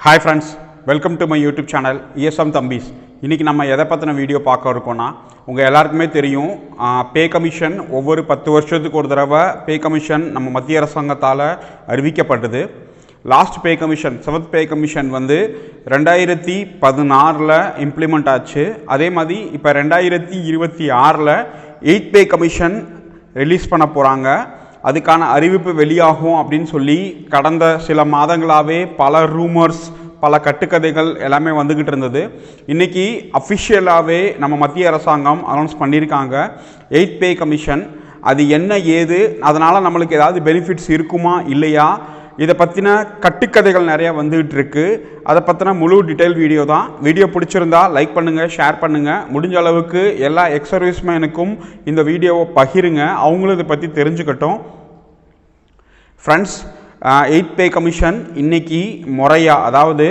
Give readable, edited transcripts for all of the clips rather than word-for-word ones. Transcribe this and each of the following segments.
Hi friends, welcome to my YouTube channel ESM Thambis. இன்னைக்கு நம்ம எதை பத்தின வீடியோ பார்க்க இருக்கோம்னா உங்க எல்லாருக்குமே தெரியும் பே கமிஷன் ஒவ்வொரு 10 வருஷத்துக்கு ஒரு தடவை பே கமிஷன் நம்ம மத்திய அரசாங்கத்தால அறிவிக்கப்பட்டது. Last pay commission 7th pay commission வந்து 2016ல இம்ப்ளிமெண்ட் ஆச்சு. அதே மாதிரி இப்போ 2026ல 8th பே கமிஷன் ரிலீஸ் பண்ண போறாங்க. அதுக்கான அறிவிப்பு வெளியாகும் அப்படின்னு சொல்லி கடந்த சில மாதங்களாகவே பல ரூமர்ஸ் பல கட்டுக்கதைகள் எல்லாமே வந்துக்கிட்டு இருந்தது. இன்றைக்கி அஃபிஷியலாகவே நம்ம மத்திய அரசாங்கம் அனௌன்ஸ் பண்ணியிருக்காங்க 8th பே கமிஷன். அது என்ன ஏது, அதனால் நம்மளுக்கு ஏதாவது பெனிஃபிட்ஸ் இருக்குமா இல்லையா, இதை பற்றின கட்டுக்கதைகள் நிறையா வந்துகிட்டு இருக்கு. அதை பற்றின முழு டீட்டெயில் வீடியோ தான். வீடியோ பிடிச்சிருந்தா லைக் பண்ணுங்கள், ஷேர் பண்ணுங்கள். முடிஞ்ச அளவுக்கு எல்லா எக்ஸ் சர்வீஸ்மேனுக்கும் இந்த வீடியோவை பகிருங்க, அவங்களும் இதை பற்றி தெரிஞ்சுக்கட்டும். ஃப்ரெண்ட்ஸ், 8th பே கமிஷன் இன்னைக்கு முறையாக, அதாவது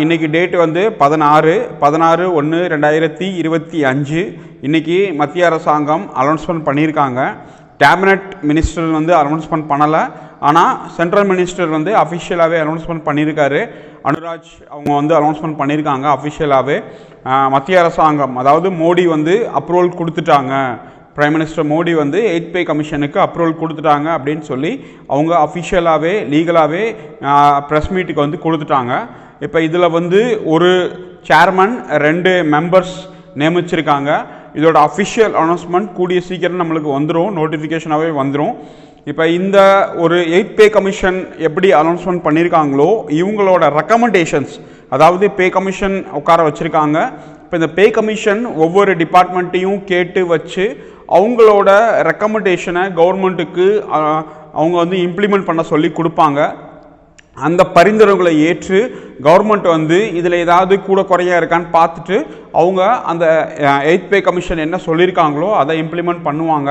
இன்னைக்கு டேட் வந்து 16/1/2025 இன்னைக்கு மத்திய அரசாங்கம் அனௌன்ஸ்மெண்ட் பண்ணியிருக்காங்க. கேபினட் மினிஸ்டர் வந்து அனௌன்ஸ்மெண்ட் பண்ணலை, ஆனால் சென்ட்ரல் மினிஸ்டர் வந்து அஃபிஷியலாகவே அனௌன்ஸ்மெண்ட் பண்ணியிருக்காரு. அனுராஜ் அவங்க வந்து அனௌன்ஸ்மெண்ட் பண்ணியிருக்காங்க அஃபிஷியலாகவே. மத்திய அரசாங்கம், அதாவது மோடி வந்து அப்ரூவல் கொடுத்துட்டாங்க, பிரைம் மினிஸ்டர் மோடி வந்து 8th பே கமிஷனுக்கு அப்ரூவல் கொடுத்துட்டாங்க அப்படின்னு சொல்லி அவங்க அஃபிஷியலாகவே லீகலாகவே ப்ரெஸ் மீட்டுக்கு வந்து கொடுத்துட்டாங்க. இப்போ இதில் வந்து ஒரு சேர்மன் 2 மெம்பர்ஸ் நியமிச்சிருக்காங்க. இதோட அஃபிஷியல் அனௌன்ஸ்மெண்ட் கூடிய சீக்கிரம் நம்மளுக்கு வந்துடும், நோட்டிஃபிகேஷனாகவே வந்துடும். இப்போ இந்த ஒரு 8th பே கமிஷன் எப்படி அனௌன்ஸ்மெண்ட் பண்ணியிருக்காங்களோ இவங்களோட ரெக்கமெண்டேஷன்ஸ், அதாவது பே கமிஷன் உட்கார வச்சுருக்காங்க. இப்போ இந்த பே கமிஷன் ஒவ்வொரு டிபார்ட்மெண்ட்டையும் கேட்டு வச்சு அவங்களோட ரெக்கமெண்டேஷனை கவர்மெண்ட்டுக்கு அவங்க வந்து இம்ப்ளிமெண்ட் பண்ண சொல்லி கொடுப்பாங்க. அந்த பரிந்துரைகளை ஏற்று கவர்மெண்ட் வந்து இதில் ஏதாவது கூட குறையாக இருக்கான்னு பார்த்துட்டு அவங்க அந்த 8th பே கமிஷன் என்ன சொல்லியிருக்காங்களோ அதை இம்ப்ளிமெண்ட் பண்ணுவாங்க.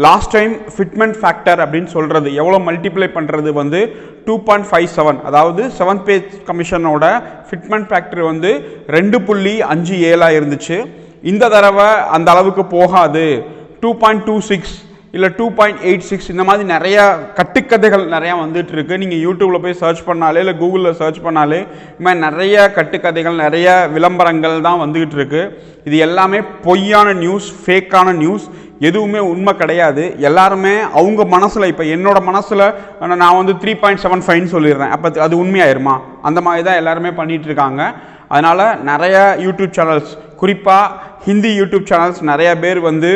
லாஸ்ட் டைம் ஃபிட்மெண்ட் ஃபேக்டர் அப்படின்னு சொல்கிறது, எவ்வளோ மல்டிப்ளை பண்ணுறது வந்து 2.57, அதாவது 7th பே கமிஷனோட ஃபிட்மெண்ட் ஃபேக்டர் வந்து 2.57 இருந்துச்சு. இந்த தடவை அந்த அளவுக்கு போகாது, 2.26 இல்லை 2.86 இந்த மாதிரி நிறையா கட்டுக்கதைகள் நிறையா வந்துட்டு இருக்கு. நீங்கள் யூடியூப்பில் போய் சர்ச் பண்ணாலே இல்லை கூகுளில் சர்ச் பண்ணாலே இது மாதிரி நிறைய கட்டுக்கதைகள் நிறைய விளம்பரங்கள் தான் வந்துக்கிட்டு இருக்கு. இது எல்லாமே பொய்யான நியூஸ், ஃபேக்கான நியூஸ், எதுவுமே உண்மை கிடையாது. எல்லாருமே அவங்க மனசில், இப்போ என்னோட மனசில் நான் வந்து 3.75 சொல்லிடுறேன், அப்போ அது உண்மையாயிருமா? அந்த மாதிரி தான் எல்லாருமே பண்ணிகிட்டு இருக்காங்க. அதனால் நிறைய யூடியூப் சேனல்ஸ், குறிப்பாக ஹிந்தி யூடியூப் சேனல்ஸ் நிறைய பேர் வந்து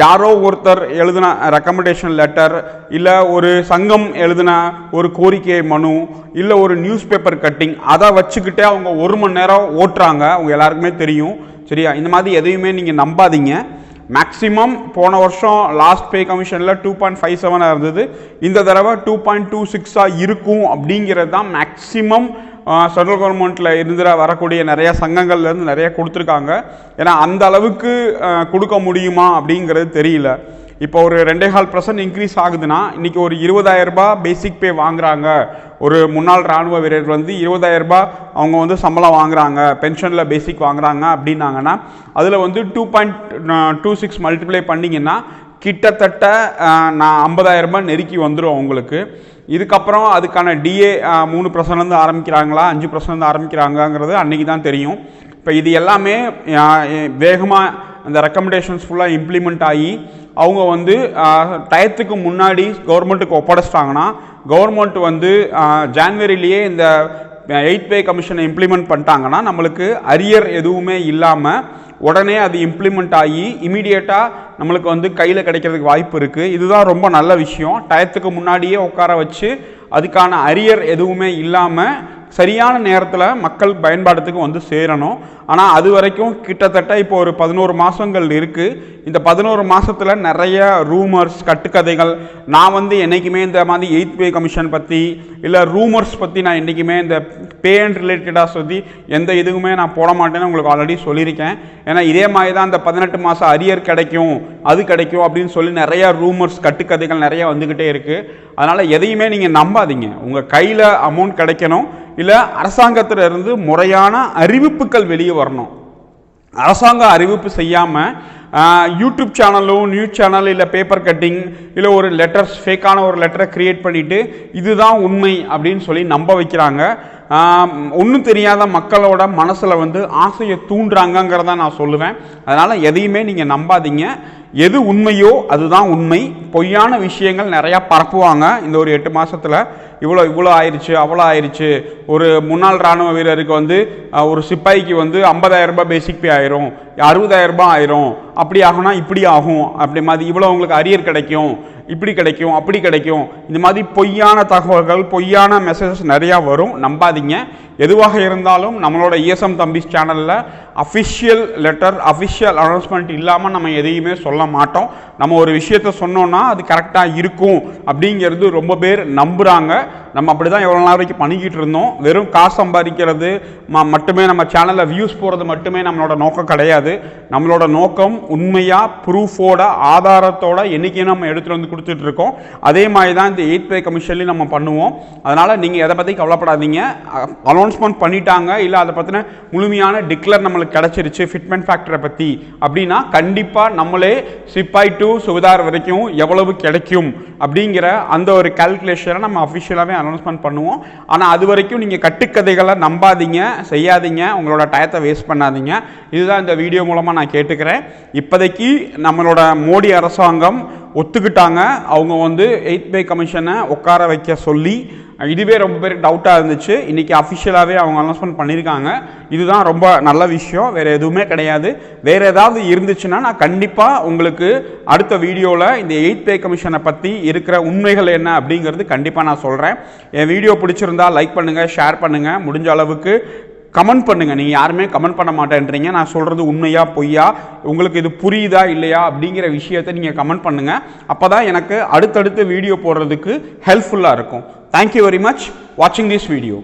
யாரோ ஒருத்தர் எழுதின ரெக்கமெண்டேஷன் லெட்டர், இல்லை ஒரு சங்கம் எழுதின ஒரு கோரிக்கை மனு, இல்லை ஒரு நியூஸ் பேப்பர் கட்டிங், அதை வச்சுக்கிட்டே அவங்க 1 மணி நேரம் ஓட்டுறாங்க. அவங்க எல்லாருக்குமே தெரியும், சரியா? இந்த மாதிரி எதையுமே நீங்கள் நம்பாதீங்க. மேக்ஸிமம் போன வருஷம் லாஸ்ட் பே கமிஷனில் 2.57 இருந்தது, இந்த தடவை 2.26 இருக்கும் அப்படிங்கிறது தான் மேக்ஸிமம் சென்ட்ரல் கவர்மெண்ட்டில் இருந்து வரக்கூடிய நிறைய சங்கங்கள்லேருந்து நிறைய கொடுத்துருக்காங்க. ஏன்னா அந்த அளவுக்கு கொடுக்க முடியுமா அப்படிங்கிறது தெரியல. இப்போ ஒரு 2.5% இன்க்ரீஸ் ஆகுதுன்னா இன்றைக்கி ஒரு 20,000 ரூபாய் பேசிக் பே வாங்குறாங்க. ஒரு முன்னாள் இராணுவ வீரர் வந்து 20,000 ரூபாய் அவங்க வந்து சம்பளம் வாங்குறாங்க, பென்ஷனில் பேசிக் வாங்குறாங்க அப்படின்னாங்கன்னா அதில் வந்து 2.26 மல்டிப்ளை பண்ணிங்கன்னா கிட்டத்தட்ட 50,000 ரூபாய் நெருக்கி வந்துடும் அவங்களுக்கு. இதுக்கப்புறம் அதுக்கான டிஏ 3% ஆரம்பிக்கிறாங்களா 5% ஆரம்பிக்கிறாங்கங்கிறது அன்றைக்கி தான் தெரியும். இப்போ இது எல்லாமே வேகமாக அந்த ரெக்கமெண்டேஷன்ஸ் ஃபுல்லாக இம்ப்ளிமெண்ட் ஆகி அவங்க வந்து டயத்துக்கு முன்னாடி கவர்மெண்ட்டுக்கு ஒப்படைச்சிட்டாங்கன்னா கவர்மெண்ட் வந்து ஜான்வரிலேயே இந்த 8th பே கமிஷனை இம்ப்ளிமெண்ட் பண்ணிட்டாங்கன்னா நம்மளுக்கு அரியர் எதுவுமே இல்லாமல் உடனே அது இம்ப்ளிமெண்ட் ஆகி இமீடியட்டாக நம்மளுக்கு வந்து கையில் கிடைக்கிறதுக்கு வாய்ப்பு இருக்குது. இதுதான் ரொம்ப நல்ல விஷயம். டயத்துக்கு முன்னாடியே உட்கார வச்சு அதுக்கான அரியர் எதுவுமே இல்லாமல் சரியான நேரத்தில் மக்கள் பயன்பாட்டுக்கு வந்து சேரணும். ஆனால் அது வரைக்கும் கிட்டத்தட்ட இப்போ ஒரு 11 மாதங்கள் இருக்குது. இந்த 11 மாதத்தில் நிறைய ரூமர்ஸ், கட்டுக்கதைகள், நான் வந்து என்றைக்குமே இந்த மாதிரி 8th பே கமிஷன் பற்றி இல்லை ரூமர்ஸ் பற்றி நான் என்றைக்குமே இந்த பே அண்ட் ரிலேட்டடாக சொல்லி எந்த இதுவுமே நான் போட மாட்டேன்னு உங்களுக்கு ஆல்ரெடி சொல்லியிருக்கேன். ஏன்னா இதே மாதிரி தான் இந்த 18 மாதம் அரியர் கிடைக்கும், அது கிடைக்கும் அப்படின்னு சொல்லி நிறையா ரூமர்ஸ், கட்டுக்கதைகள் நிறையா வந்துக்கிட்டே இருக்குது. அதனால் எதையுமே நீங்கள் நம்பாதீங்க. உங்கள் கையில் அமௌண்ட் கிடைக்கணும், இல்லை அரசாங்கத்திலிருந்து முறையான அறிவிப்புகள் வெளியே வரணும். அரசாங்கம் அறிவிப்பு செய்யாமல் யூடியூப் சேனலும் நியூஸ் சேனல் இல்லை பேப்பர் கட்டிங் இல்லை ஒரு லெட்டர்ஸ் ஃபேக்கான ஒரு லெட்டரை க்ரியேட் பண்ணிவிட்டு இதுதான் உண்மை அப்படின்னு சொல்லி நம்ப வைக்கிறாங்க. ஒன்றும் தெரியாத மக்களோட மனசில் வந்து ஆசையை தூண்டுறாங்கங்கிறத நான் சொல்லுவேன். அதனால் எதையுமே நீங்கள் நம்பாதீங்க. எது உண்மையோ அதுதான் உண்மை. பொய்யான விஷயங்கள் நிறையா பரப்புவாங்க. இந்த ஒரு 8 மாதத்தில் இவ்வளோ ஆயிடுச்சு, அவ்வளோ ஆயிடுச்சு. ஒரு முன்னாள் இராணுவ வீரருக்கு வந்து ஒரு சிப்பாய்க்கு வந்து 50,000 ரூபாய் பேசிக் பே ஆயிரும், 60,000 ரூபாய் ஆயிரும், அப்படி ஆகும்னா இப்படி ஆகும், அப்படி மாதிரி இவ்வளோ உங்களுக்கு அரியர் கிடைக்கும், இப்படி கிடைக்கும், அப்படி கிடைக்கும். இந்த மாதிரி பொய்யான தகவல்கள், பொய்யான மெசேஜஸ் நிறையா வரும். நம்பாதீங்க. எதுவாக இருந்தாலும் நம்மளோட ESM தம்பிஸ் சேனலில் அஃபிஷியல் லெட்டர், அஃபிஷியல் அனௌன்ஸ்மெண்ட் இல்லாமல் நம்ம எதையுமே சொல்ல மாட்டோம். நம்ம ஒரு விஷயத்தை சொன்னோன்னா அது கரெக்டாக இருக்கும் அப்படிங்கிறது ரொம்ப பேர் நம்புகிறாங்க. நம்ம அப்படி தான் எவ்வளோ நாள் வரைக்கும் பண்ணிக்கிட்டு இருந்தோம். வெறும் காசு சம்பாதிக்கிறது மட்டுமே, நம்ம சேனலில் வியூஸ் போகிறது மட்டுமே நம்மளோட நோக்கம் கிடையாது. நம்மளோட நோக்கம் உண்மையாக ப்ரூஃபோட, ஆதாரத்தோட என்றைக்கே நம்ம எடுத்துகிட்டு வந்து கொடுத்துட்ருக்கோம். அதே மாதிரி தான் இந்த 8th பே கமிஷன்லையும் நம்ம பண்ணுவோம். அதனால் நீங்கள் எதை பற்றி கவலைப்படாதீங்க. அனௌன்ஸ்மெண்ட் பண்ணிட்டாங்க, இல்லை அதை பற்றின முழுமையான டிக்ளேர் நம்மளுக்கு கிடச்சிருச்சு ஃபிட்மெண்ட் ஃபேக்டரை பற்றி அப்படின்னா கண்டிப்பாக நம்மளே சிப்பாய் டு சுவிதார் வரைக்கும் எவ்வளவு கிடைக்கும் அப்படிங்கிற அந்த ஒரு கால்குலேஷனை நம்ம அஃபிஷியலாகவே அனௌன்ஸ்மெண்ட் பண்ணுவோம். ஆனால் அது வரைக்கும் நீங்கள் கட்டுக்கதைகளை நம்பாதீங்க, செய்யாதீங்க, உங்களோட டயத்தை வேஸ்ட் பண்ணாதீங்க. இதுதான் இந்த வீடியோ மூலமாக நான் கேட்டுக்கிறேன். இப்போதைக்கு நம்மளோட மோடி அரசாங்கம் ஒத்துக்கிட்டாங்க. அவங்க வந்து 8th பே கமிஷனை உட்கார வைக்க சொல்லி, இதுவே ரொம்ப பேருக்கு டவுட்டாக இருந்துச்சு. இன்றைக்கி அஃபிஷியலாகவே அவங்க அனௌன்ஸ்மெண்ட் பண்ணியிருக்காங்க. இதுதான் ரொம்ப நல்ல விஷயம். வேறு எதுவுமே கிடையாது. வேறு ஏதாவது இருந்துச்சுன்னா நான் கண்டிப்பாக உங்களுக்கு அடுத்த வீடியோவில் இந்த 8th பே கமிஷனை பற்றி இருக்கிற உண்மைகள் என்ன அப்படிங்கிறது கண்டிப்பாக நான் சொல்கிறேன். என் வீடியோ பிடிச்சிருந்தா லைக் பண்ணுங்கள், ஷேர் பண்ணுங்கள், முடிஞ்ச அளவுக்கு கமெண்ட் பண்ணுங்கள். நீங்கள் யாருமே கமெண்ட் பண்ண மாட்டேன்றீங்க. நான் சொல்கிறது உண்மையா பொய்யா, உங்களுக்கு இது புரியுதா இல்லையா அப்படிங்கிற விஷயத்தை நீங்கள் கமெண்ட் பண்ணுங்கள். அப்போ தான் எனக்கு அடுத்தடுத்து வீடியோ போடுறதுக்கு ஹெல்ப்ஃபுல்லாக இருக்கும். Thank you very much watching this video.